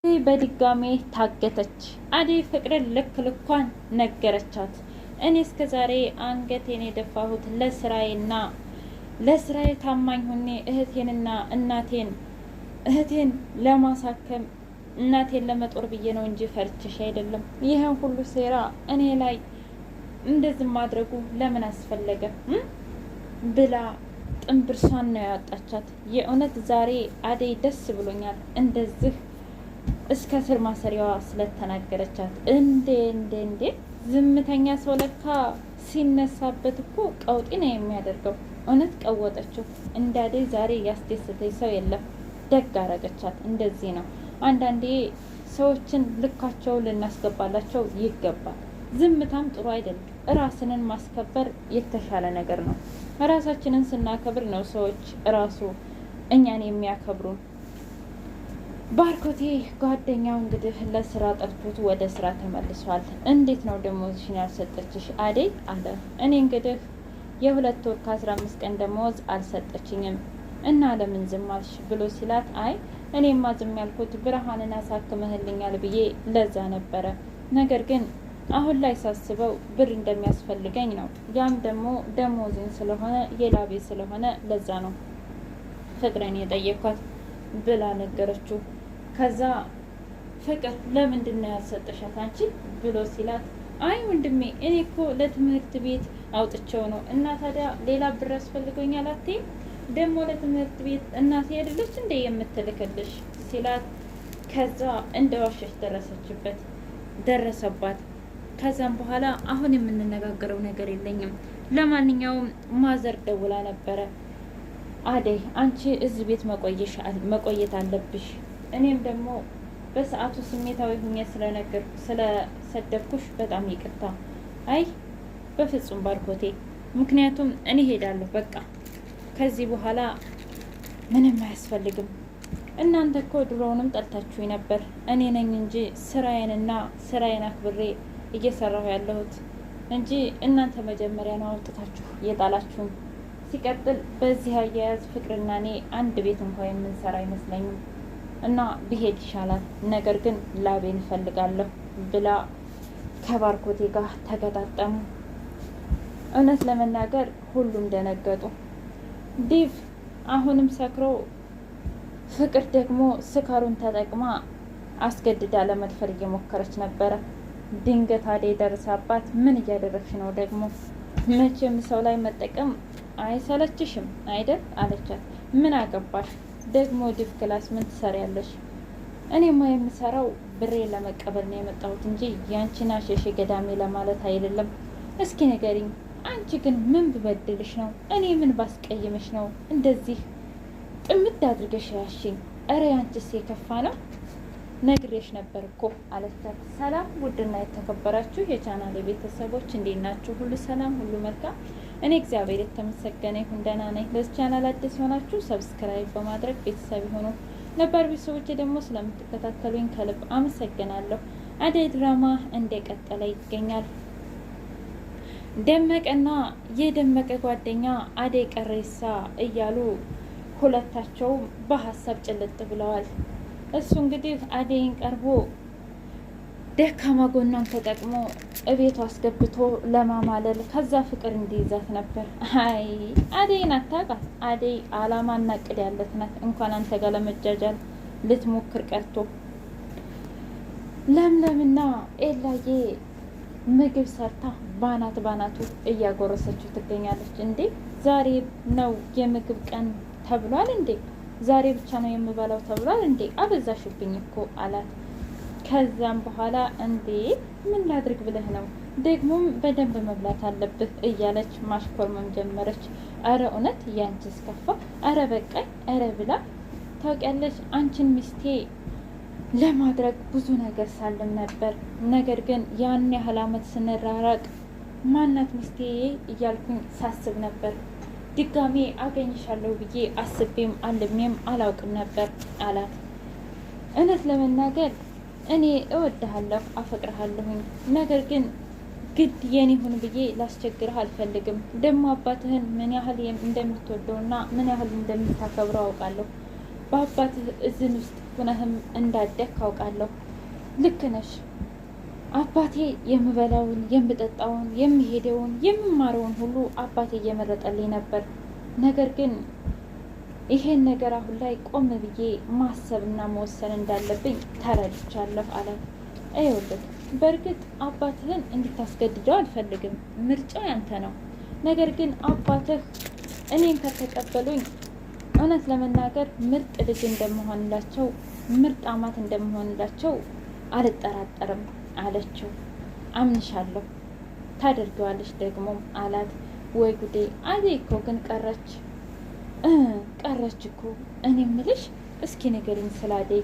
በድጋሜ ታገተች። አደይ ፍቅርን ልክ ልኳን ነገረቻት። እኔ እስከ ዛሬ አንገቴን የደፋሁት ለስራዬ ታማኝ ሆኜ እህቴን ለማሳከም እናቴን ለመጦር ብዬ ነው እንጂ ፈርችሽ አይደለም። ይህን ሁሉ ሴራ እኔ ላይ እንደዚህ ማድረጉ ለምን አስፈለገ ብላ ጥንብርሷን ነው ያወጣቻት። የእውነት ዛሬ አደይ ደስ ብሎኛል እንደዚህ እስከ ስር ማሰሪያዋ ስለተናገረቻት። እንዴ ዝምተኛ ሰው ለካ ሲነሳበት እኮ ቀውጢ ነው የሚያደርገው። እውነት ቀወጠችው። እንዳዴ ዛሬ ያስደሰተኝ ሰው የለም። ደግ አረገቻት። እንደዚህ ነው አንዳንዴ ሰዎችን ልካቸው ልናስገባላቸው ይገባል። ዝምታም ጥሩ አይደለም። ራስንን ማስከበር የተሻለ ነገር ነው። ራሳችንን ስናከብር ነው ሰዎች ራሱ እኛን የሚያከብሩን። ባርኮቴ ጓደኛው እንግዲህ ለስራ ጠርቶት ወደ ስራ ተመልሷል። እንዴት ነው ደሞዝሽን ያልሰጠችሽ አደይ አለ። እኔ እንግዲህ የ2 ወር ከ15 ቀን ደሞዝ አልሰጠችኝም እና ለምን ዝም አልሽ ብሎ ሲላት፣ አይ እኔማ ዝም ያልኩት ብርሃንን አሳክመህልኛል ብዬ ለዛ ነበረ። ነገር ግን አሁን ላይ ሳስበው ብር እንደሚያስፈልገኝ ነው። ያም ደግሞ ደሞዝን ስለሆነ የላቤ ስለሆነ ለዛ ነው ፍቅርን የጠየኳት ብላ ነገረችው። ከዛ ፍቅር ለምንድን ነው ያልሰጠሻት አንቺ ብሎ ሲላት፣ አይ ወንድሜ እኔ እኮ ለትምህርት ቤት አውጥቼው ነው እና ታዲያ ሌላ ብር ያስፈልገኛል አትይም? ደግሞ ለትምህርት ቤት እናቴ አይደለች እንደ የምትልክልሽ ሲላት፣ ከዛ እንደዋሸች ደረሰባት። ከዛም በኋላ አሁን የምንነጋገረው ነገር የለኝም። ለማንኛውም ማዘር ደውላ ነበረ። አደይ አንቺ እዚህ ቤት መቆየት አለብሽ። እኔም ደግሞ በሰዓቱ ስሜታዊ ሁኜ ስለሰደብኩሽ በጣም ይቅርታ። አይ በፍጹም ባርኮቴ፣ ምክንያቱም እኔ ሄዳለሁ። በቃ ከዚህ በኋላ ምንም አያስፈልግም። እናንተ እኮ ድሮውንም ጠልታችሁኝ ነበር። እኔ ነኝ እንጂ ስራዬን አክብሬ እየሰራሁ ያለሁት እንጂ እናንተ መጀመሪያ ነው አውጥታችሁ የጣላችሁኝ። ሲቀጥል በዚህ አያያዝ ፍቅርና እኔ አንድ ቤት እንኳን የምንሰራ አይመስለኝም እና ብሄድ ይሻላል። ነገር ግን ላቤን እፈልጋለሁ ብላ ከባርኮቴ ጋር ተገጣጠሙ። እውነት ለመናገር ሁሉም ደነገጡ። ዲቭ አሁንም ሰክሮ፣ ፍቅር ደግሞ ስካሩን ተጠቅማ አስገድዳ ለመድፈር እየሞከረች ነበረ። ድንገት አደይ ደረሳባት። ምን እያደረግሽ ነው ደግሞ? መቼም ሰው ላይ መጠቀም አይሰለችሽም አይደል አለቻት። ምን አገባሽ ደግሞ ዲቭ ክላስ ምን ትሰሪያለሽ? እኔማ የምሰራው ብሬ ለመቀበል ነው የመጣሁት እንጂ ያንቺን አሸሼ ገዳሜ ለማለት አይደለም። እስኪ ንገሪኝ፣ አንቺ ግን ምን ብበድልሽ ነው? እኔ ምን ባስቀይምሽ ነው እንደዚህ ጥምድ አድርገሽ ያሽኝ? እረ ያንቺስ የከፋ ነው። ነግሬሽ ነበር እኮ አለቻት። ሰላም ውድና የተከበራችሁ የቻናሌ ቤተሰቦች እንዴት ናችሁ? ሁሉ ሰላም፣ ሁሉ መልካም። እኔ እግዚአብሔር የተመሰገነ ይሁን ደህና ነኝ። ለዚህ ቻናል አዲስ ሆናችሁ ሰብስክራይብ በማድረግ ቤተሰብ ይሁኑ። ነባር ቤተሰቦቼ ደግሞ ስለምትከታተሉኝ ከልብ አመሰግናለሁ። አደይ ድራማ እንደቀጠለ ይገኛል። ደመቀና የደመቀ ጓደኛ አደይ ቀሬሳ እያሉ ሁለታቸውም በሀሳብ ጭልጥ ብለዋል። እሱ እንግዲህ አደይን ቀርቦ ደካማ ጎኗን ተጠቅሞ እቤቱ አስገብቶ ለማማለል ከዛ ፍቅር እንዲይዛት ነበር። አይ አደይን አታውቃት። አደይ አላማና እቅድ ያለት ናት። እንኳን አንተ ጋር ለመጃጃል ልትሞክር ቀርቶ ለምለምና ኤላዬ ምግብ ሰርታ ባናቱ እያጎረሰችው ትገኛለች። እንዴ ዛሬ ነው የምግብ ቀን ተብሏል እንዴ? ዛሬ ብቻ ነው የምበላው ተብሏል እንዴ? አበዛሽብኝ እኮ አላት። ከዛም በኋላ እንዴ ምን ላድርግ ብለህ ነው? ደግሞም በደንብ መብላት አለብህ እያለች ማሽኮርመም ጀመረች። አረ እውነት ያንቺስ ከፋ፣ አረ በቃኝ፣ አረ ብላ ታውቂያለሽ፣ አንቺን ሚስቴ ለማድረግ ብዙ ነገር ሳልም ነበር። ነገር ግን ያን ያህል አመት ስንራራቅ ማናት ሚስቴ እያልኩኝ ሳስብ ነበር። ድጋሜ አገኝሻለሁ ብዬ አስቤም አልሜም አላውቅም ነበር አላት። እውነት ለመናገር እኔ እወድሃለሁ፣ አፈቅርሃለሁኝ። ነገር ግን ግድ የኔ ሁን ብዬ ላስቸግርህ አልፈልግም። ደግሞ አባትህን ምን ያህል እንደምትወደውና ምን ያህል እንደምታከብረው አውቃለሁ። በአባትህ እዝን ውስጥ ሁነህም እንዳደግ ካውቃለሁ። ልክ ነሽ። አባቴ የምበላውን፣ የምጠጣውን፣ የሚሄደውን፣ የምማረውን ሁሉ አባቴ እየመረጠልኝ ነበር። ነገር ግን ይሄን ነገር አሁን ላይ ቆም ብዬ ማሰብና መወሰን እንዳለብኝ ተረድቻለሁ አለ። ይኸውልህ በእርግጥ አባትህን እንድታስገድደው አልፈልግም፣ ምርጫው ያንተ ነው። ነገር ግን አባትህ እኔን ከተቀበሉኝ እውነት ለመናገር ምርጥ ልጅ እንደመሆንላቸው፣ ምርጥ አማት እንደመሆንላቸው አልጠራጠርም አለችው። አምንሻለሁ፣ ታደርገዋለች ደግሞ አላት። ወይ ጉዴ! አደይ እኮ ግን ቀረች እኮ። እኔ ምልሽ እስኪ ንገሪኝ ስለ አደይ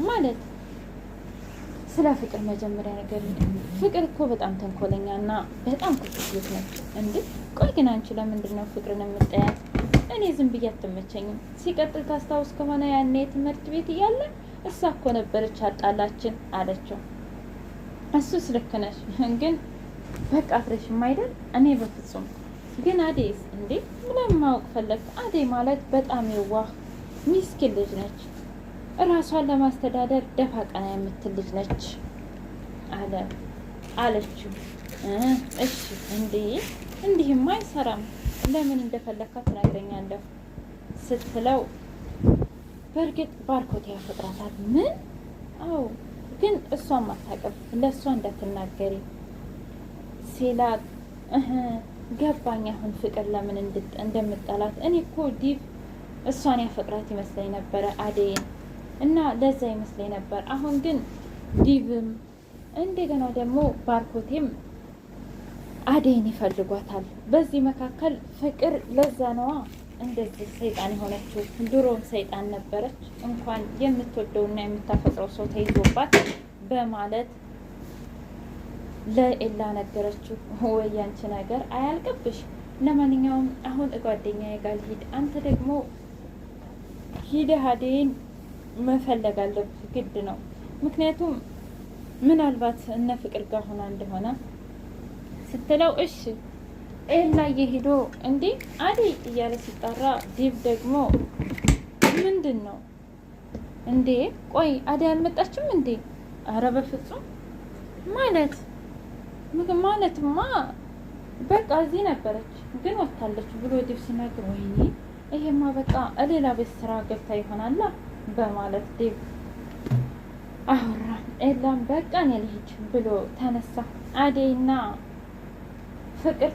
ማለት ስለ ፍቅር መጀመሪያ ነገር። ፍቅር እኮ በጣም ተንኮለኛና በጣም ክፉት ነች። እንዴ ቆይ ግን አንቺ ለምንድን ነው ፍቅርን የምጠያት? እኔ ዝም ብዬ አትመቸኝም። ሲቀጥል ታስታውስ ከሆነ ያኔ ትምህርት ቤት እያለ እሷ እኮ ነበረች አጣላችን አለችው። እሱስ ልክ ነሽ፣ ግን በቃ አትረሽም አይደል? እኔ በፍጹም ግን አደይስ? እንዴ ምንም ማወቅ ፈለግ? አደይ ማለት በጣም የዋህ ሚስኪን ልጅ ነች። እራሷን ለማስተዳደር ደፋ ቀና የምትል ልጅ ነች አለችው። እሺ እንዴ እንዲህም አይሰራም። ለምን እንደፈለግካት ትነግረኛለህ ስትለው በእርግጥ ባርኮቴ ያፈቅራታል። ምን? አዎ ግን እሷም አታውቅም፣ ለእሷ እንዳትናገሪ ሲላት ገባኝ አሁን ፍቅር ለምን እንደምጠላት። እኔ እኮ ዲቭ እሷን ያፈቅራት ይመስለኝ ነበረ አደይን፣ እና ለዛ ይመስለኝ ነበር። አሁን ግን ዲቭም እንደገና ደግሞ ባርኮቴም አደይን ይፈልጓታል። በዚህ መካከል ፍቅር ለዛ ነዋ እንደዚህ ሰይጣን የሆነችው። ድሮም ሰይጣን ነበረች፣ እንኳን የምትወደውና የምታፈቅረው ሰው ተይዞባት በማለት ለኤላ ነገረችው። ወይ ያንቺ ነገር አያልቅብሽ። ለማንኛውም አሁን ጓደኛዬ ጋር ልሂድ፣ አንተ ደግሞ ሂደህ አደይን መፈለግ አለብህ፣ ግድ ነው። ምክንያቱም ምናልባት እነ ፍቅር ጋር ሆና እንደሆነ ስትለው እሺ ኤላ እየሄዶ እንዴ አደይ እያለ ሲጠራ ዲብ ደግሞ ምንድን ነው እንዴ? ቆይ አደይ አልመጣችም እንዴ? አረ በፍጹም ማለትማ በቃ እዚህ ነበረች ግን ወጥታለች ብሎ ዲብ ሲናገር ወይኔ ይሄማ በቃ ሌላ ቤት ስራ ገብታ ይሆናላ በማለት ዲብ አወራ። ኤላም በቃ እኔ ልሂድ ብሎ ተነሳ። አደይና ፍቅር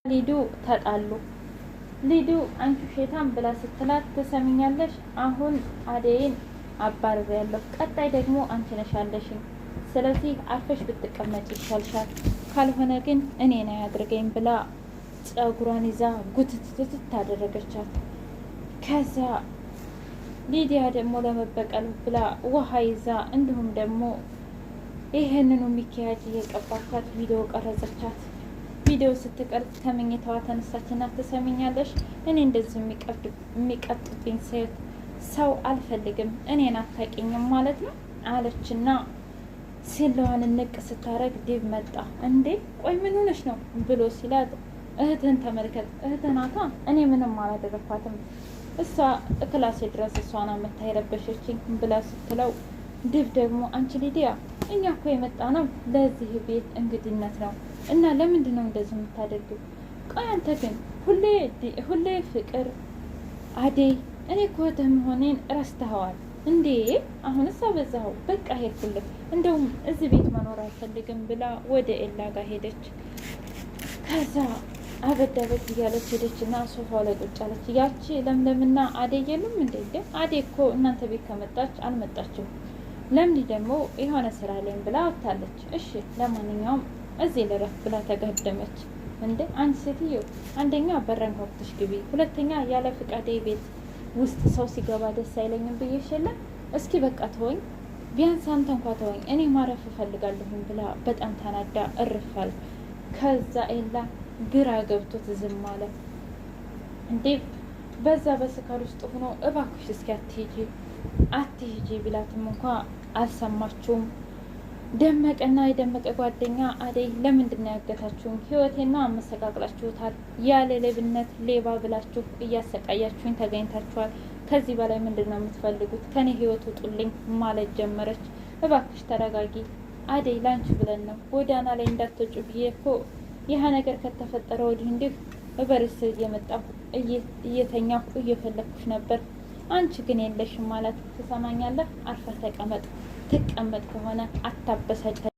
ሊዱ ተጣሉ። ሊዱ አንቺ ሼታን ብላ ስትላት ትሰሚኛለሽ፣ አሁን አደይን አባርሬያለሁ፣ ቀጣይ ደግሞ አንቺ ነሽ ያለሽኝ፣ ስለዚህ አርፈሽ ብትቀመጭ ይሻልሻል፣ ካልሆነ ግን እኔን አያድርገኝ ብላ ጸጉሯን ይዛ ጉትትትት ታደረገቻት። ከዛ ሊዲያ ደግሞ ለመበቀል ብላ ውሃ ይዛ እንዲሁም ደግሞ ይሄንኑ ሚኪያጅ እየቀባቻት ቪዲዮ ቀረጸቻት። ቪዲዮ ስትቀርጽ ከመኝታዋ ተነሳችና ትሰሚኛለሽ፣ እኔ እንደዚህ የሚቀጥብኝ ሰው አልፈልግም፣ እኔን አታውቂኝም ማለት ነው አለችና ሲለዋን ንቅ ስታረግ ዲብ መጣ። እንዴ ቆይ ምን ሆነሽ ነው ብሎ ሲላት እህትህን ተመልከት፣ እህትህ ናታ፣ እኔ ምንም አላደረኳትም፣ እሷ ክላሴ ድረስ እሷና መታ የረበሸችኝ ብላ ስትለው ዲብ ደግሞ አንቺ ሊዲያ እኛ እኮ የመጣ ነው ለዚህ ቤት እንግድነት ነው እና ለምንድን ነው እንደዚህ የምታደርጊው? ቆይ አንተ ግን ሁሌ ፍቅር አደይ፣ እኔ እኮ እህትህ መሆኔን ረስተኸዋል እንዴ? አሁንስ አበዛኸው። በቃ ሄድኩልህ፣ እንደውም እዚህ ቤት መኖር አልፈልግም ብላ ወደ ኤላ ጋር ሄደች። ከዛ አበዳበት እያለች ሄደችና ሶፋው ላይ ቁጭ አለች። ያቺ ለምለምና አደይ የሉም እንዴ? አደይ እኮ እናንተ ቤት ከመጣች አልመጣችም፣ ለምዲ ደግሞ የሆነ ስራ ላይም ብላ ወጥታለች። እሺ ለማንኛውም እዚህ ልረፍ ብላ ተጋደመች። እንዴ አንቺ ሴትዮ፣ አንደኛ በረን ከፍተሽ ግቢ፣ ሁለተኛ ያለ ፍቃዴ ቤት ውስጥ ሰው ሲገባ ደስ አይለኝም ብዬሽ የለ? እስኪ በቃ ተወኝ፣ ቢያንስ አንተ እንኳ ተወኝ፣ እኔ ማረፍ እፈልጋለሁኝ ብላ በጣም ተናዳ እርፋል። ከዛ ኤላ ግራ ገብቶት ዝም አለ። እንዴ በዛ በስካር ውስጥ ሆኖ እባክሽ እስኪ አትሂጂ ቢላትም እንኳ አልሰማችውም። ደመቀና የደመቀ ጓደኛ አደይ ለምንድን ነው ያገታችሁኝ? ህይወቴና አመሰቃቅላችሁታል። ያለ ሌብነት ሌባ ብላችሁ እያሰቃያችሁኝ ተገኝታችኋል። ከዚህ በላይ ምንድን ነው የምትፈልጉት? ከኔ ህይወት ውጡልኝ ማለት ጀመረች። እባክሽ ተረጋጊ አደይ፣ ላንቺ ብለን ነው ጎዳና ላይ እንዳትወጪ ብዬ እኮ ይህ ነገር ከተፈጠረ ወዲህ እንዲህ በርስ እየመጣሁ እየተኛሁ እየፈለግኩሽ ነበር። አንቺ ግን የለሽም ማለት ትሰማኛለህ? አርፈህ ተቀመጥ። ትቀመጥ ከሆነ አታበሳጭ።